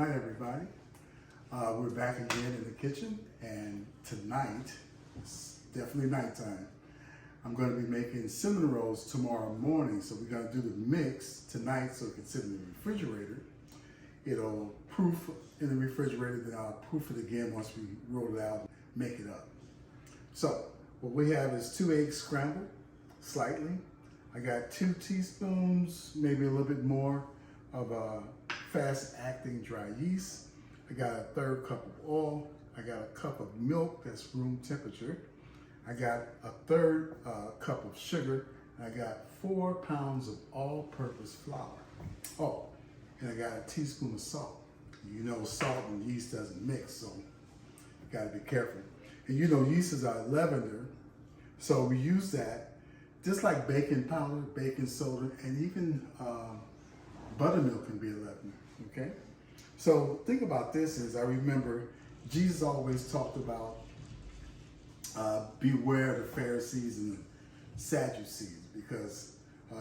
Hi everybody, we're back again in the kitchen, and tonight, it's definitely nighttime. I'm going to be making cinnamon rolls tomorrow morning, so we're going to do the mix tonight so it can sit in the refrigerator. It'll proof in the refrigerator, then I'll proof it again once we roll it out and make it up. So, what we have is 2 eggs scrambled, slightly. I got 2 teaspoons, maybe a little bit more, of fast-acting dry yeast. I got a 1/3 cup of oil. I got a cup of milk that's room temperature. I got a 1/3 cup of sugar. And I got 4 pounds of all-purpose flour. Oh, and I got a teaspoon of salt. You know salt and yeast doesn't mix, so you gotta be careful. And you know yeast is our leavener, so we use that just like baking powder, baking soda, and even buttermilk can be a leavener, okay? So think about this is, I remember Jesus always talked about beware the Pharisees and the Sadducees, because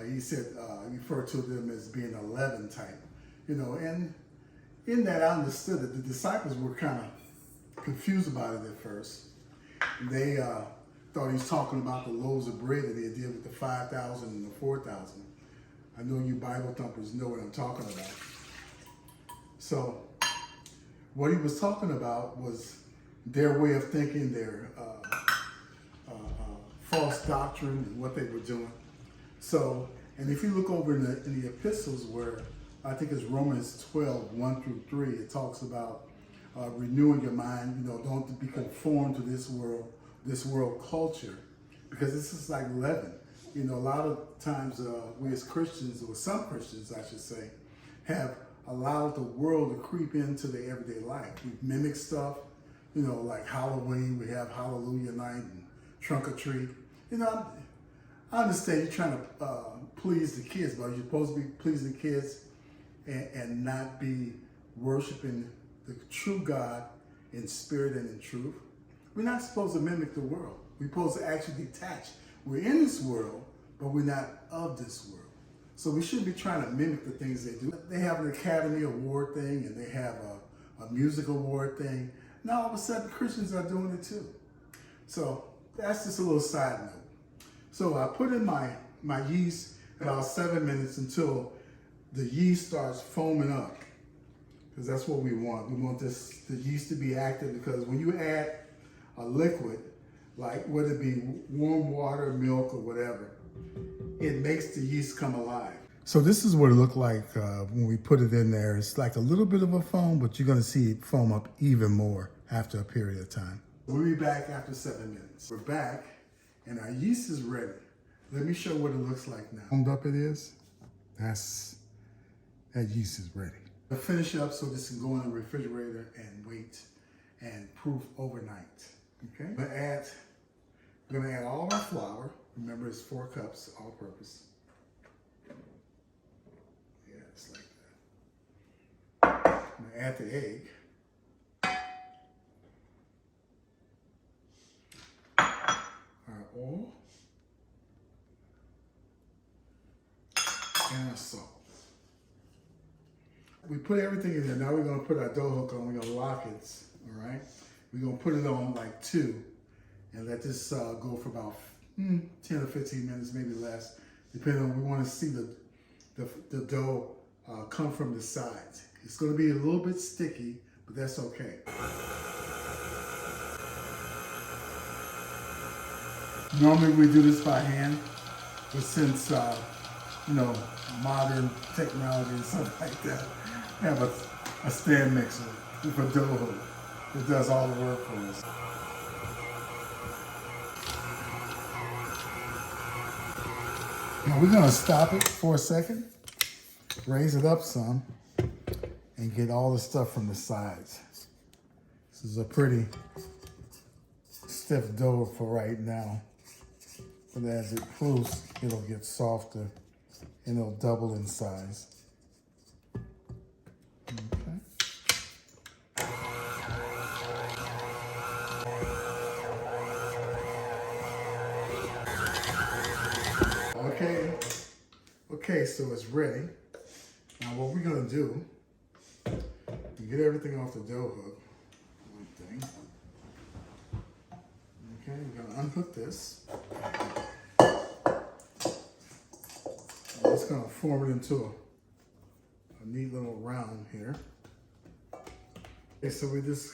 he said, he referred to them as being a leaven type, you know, and in that I understood that the disciples were kind of confused about it at first. They thought he was talking about the loaves of bread that they did with the 5,000 and the 4,000. I know you Bible thumpers know what I'm talking about. So what he was talking about was their way of thinking, their false doctrine and what they were doing. So, and if you look over in the epistles where, I think it's Romans 12, 1 through 3, it talks about renewing your mind, you know, don't be conformed to this world culture, because this is like leaven. You know, a lot of times we as Christians, or some Christians I should say, have allowed the world to creep into their everyday life. We mimic stuff, you know, like Halloween, we have Hallelujah Night and Trunk or Treat. You know, I understand you're trying to please the kids, but you're supposed to be pleasing the kids and not be worshiping the true God in spirit and in truth. We're not supposed to mimic the world. We're supposed to actually detach. We're in this world, but we're not of this world. So we shouldn't be trying to mimic the things they do. They have an Academy Award thing, and they have a music award thing. Now all of a sudden Christians are doing it too. So that's just a little side note. So I put in my yeast about 7 minutes until the yeast starts foaming up, because that's what we want. We want the yeast to be active, because when you add a liquid, like whether it be warm water, milk, or whatever, it makes the yeast come alive. So this is what it looked like when we put it in there. It's like a little bit of a foam, but you're gonna see it foam up even more after a period of time. We'll be back after 7 minutes. We're back, and our yeast is ready. Let me show what it looks like now. Foamed up it is. That yeast is ready. I'll finish up so this can go in the refrigerator and wait and proof overnight. Okay, we're gonna add all our flour. Remember, it's 4 cups, all purpose. Yeah, it's like that. I'm gonna add the egg. Our oil. And our salt. We put everything in there. Now we're gonna put our dough hook on. We're gonna lock it, all right? We're gonna put it on like 2 and let this go for about 10 or 15 minutes, maybe less, depending on, we wanna see the dough come from the sides. It's gonna be a little bit sticky, but that's okay. Normally we do this by hand, but since, you know, modern technology and stuff like that, we have a stand mixer with a dough hook. It does all the work for us. Now we're gonna stop it for a second, raise it up some, and get all the stuff from the sides. This is a pretty stiff dough for right now, but as it proofs, it'll get softer and it'll double in size. Okay, so it's ready. Now what we're gonna do, we get everything off the dough hook, one thing. Okay, we're gonna unhook this. And it's gonna form it into a neat little round here. Okay, so we're just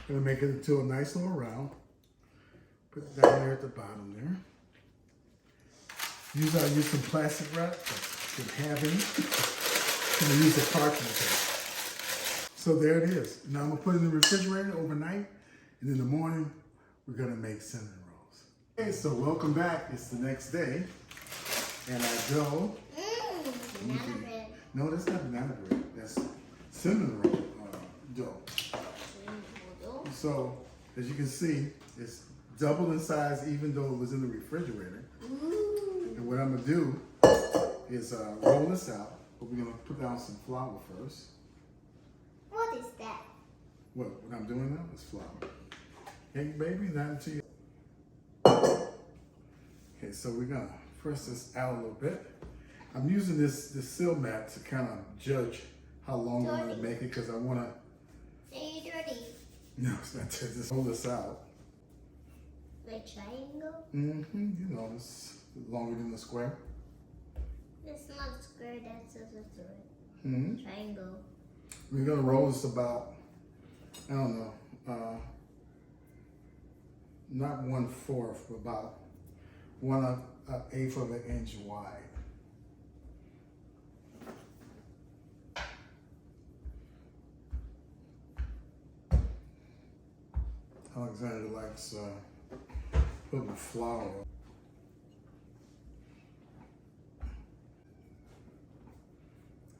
gonna make it into a nice little round. Put it down there at the bottom there. I use some plastic wrap that didn't have any. I'm gonna use a parchment paper. So there it is. Now I'm gonna put it in the refrigerator overnight, and in the morning we're gonna make cinnamon rolls. Okay, so welcome back. It's the next day, and our dough. Banana bread. No, that's not banana bread. That's cinnamon roll dough. So as you can see, it's double in size, even though it was in the refrigerator. Ooh. And what I'm gonna do is roll this out, but we're gonna put down some flour first. What is that? What I'm doing now is flour. Hey, baby, not until you. Okay, so we're gonna press this out a little bit. I'm using this seal mat to kind of judge how long I'm gonna make it because I wanna. Say dirty. No, it's not dirty. Just hold this out. Like triangle? Mm-hmm. You know, it's longer than the square. It's not square, that's a square. Mm-hmm. Triangle. We're gonna roll this about, I don't know, not 1/4, but about 1/8 of an inch wide. Alexander likes putting flour on.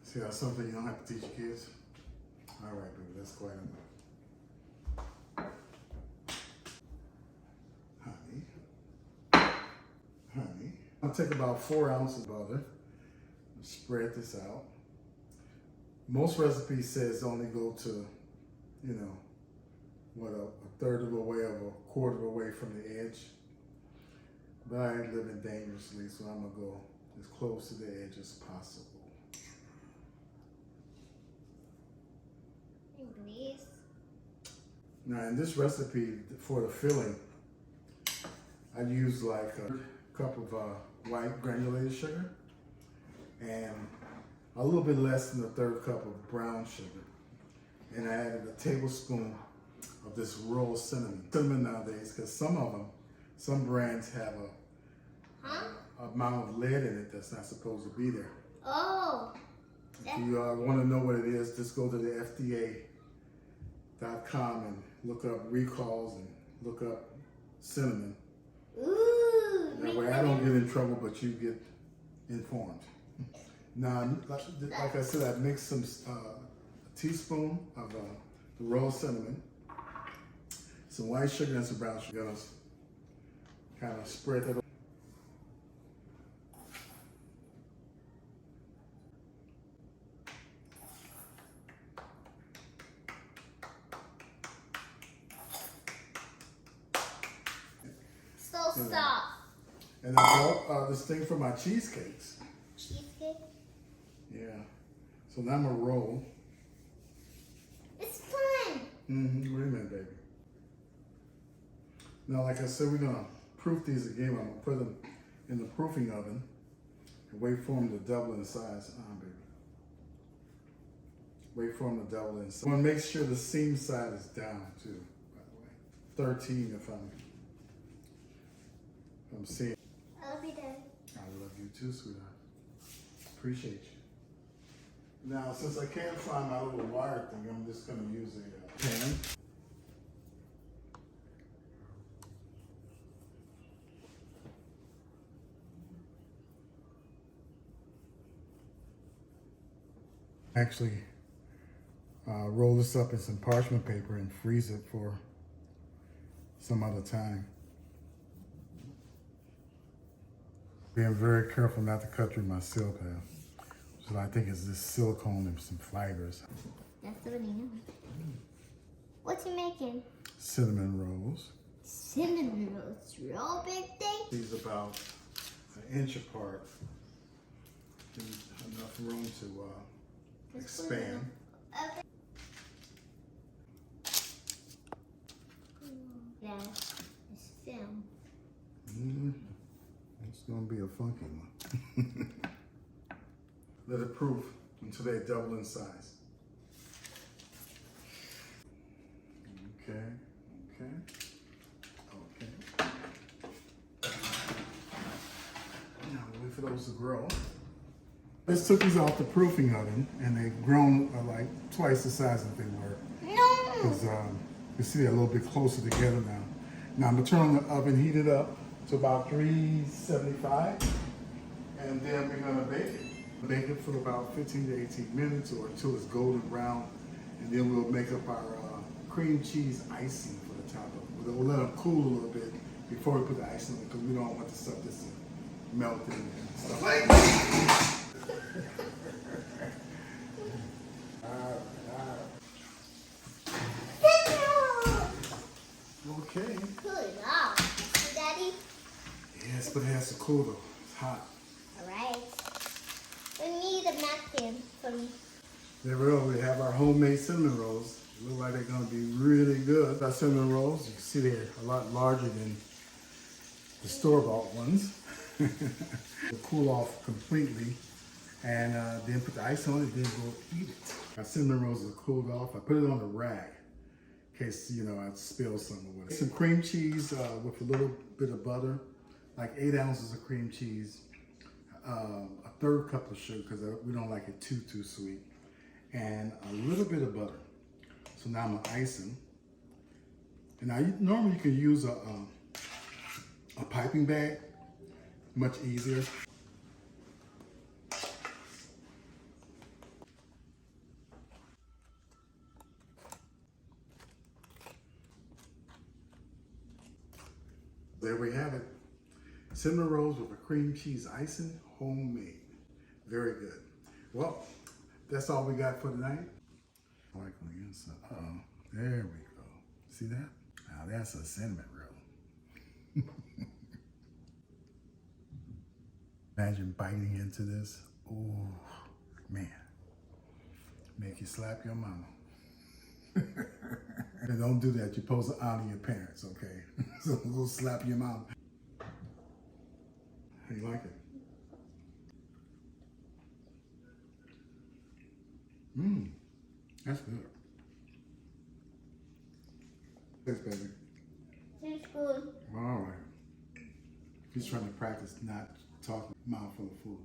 See, that's something you don't have to teach your kids. All right, baby, that's quite enough. Honey. I'll take about 4 ounces of butter. Spread this out. Most recipes says only go to, you know, what, a third of a way or a quarter of a way from the edge. But I ain't living dangerously, so I'm gonna go as close to the edge as possible. Grease. Now in this recipe for the filling, I use like a cup of white granulated sugar and a little bit less than a third cup of brown sugar. And I added a tablespoon of this raw cinnamon. Cinnamon nowadays, because some brands have a amount of lead in it that's not supposed to be there. Oh. If you want to know what it is, just go to the FDA.com and look up recalls and look up cinnamon. Ooh. That way I don't get in trouble, but you get informed. Now, like I said, I mixed some a teaspoon of the raw cinnamon, some white sugar and some brown sugar. Gonna kind of spread that over. So soft. And I bought this thing for my cheesecakes. Cheesecake? Yeah. So now I'm gonna roll. It's fun. Mm-hmm. Wait a minute, baby. Now, like I said, we're gonna proof these again. I'm gonna put them in the proofing oven and wait for them to double in size. Baby. Wait for them to double in size. I wanna make sure the seam side is down too, by the way. 13 if I'm seeing. I love you, Dad. I love you too, sweetheart. Appreciate you. Now, since I can't find my little wire thing, I'm just gonna use a pan. Actually, roll this up in some parchment paper and freeze it for some other time. Being very careful not to cut through my seal pad. So I think it's just silicone and some fibers. That's already know. What's he making? Cinnamon rolls. Cinnamon rolls. Real big thing? These about 1 inch apart. Enough room to expand. Okay. that it's film. It's gonna be a funky one. Let it proof until they double in size. Okay. Now wait for those to grow. This took these off the proofing oven, and they've grown like twice the size that they were. No. Because you see they're a little bit closer together now. Now I'm gonna turn on the oven, heat it up to about 375, and then we're gonna bake it. Bake it for about 15 to 18 minutes or until it's golden brown, and then we'll make up our cream cheese icing for the top of it. We'll let them cool a little bit before we put the icing on it, because we don't want the stuff just to melt in there and stuff like that. Okay. Good. Oh, Daddy. Yes, but it has to cool though. It's hot. All right. We need a napkin for me. There we go. We have our homemade cinnamon rolls. Look like they're going to be really good. Our cinnamon rolls, you can see they're a lot larger than the store-bought ones. We'll cool off completely, and then put the ice on it, then we'll eat it. Our cinnamon rolls are cooled off. I put it on a rag in case, I spill something with it. Some cream cheese with a little bit of butter, like 8 ounces of cream cheese, a third cup of sugar because we don't like it too sweet, and a little bit of butter. So now I'm gonna ice them. And now normally you can use a piping bag, much easier. There we have it. Cinnamon rolls with a cream cheese icing, homemade. Very good. Well, that's all we got for tonight. Like on the inside. Uh-oh. There we go. See that? Now that's a cinnamon roll. Imagine biting into this. Oh, man. Make you slap your mama. And don't do that. You're supposed to honor your parents, okay? So go slap your mama. How you like it? That's good. Thanks, baby. Tastes good. All right. He's trying to practice not talking mouthful of food.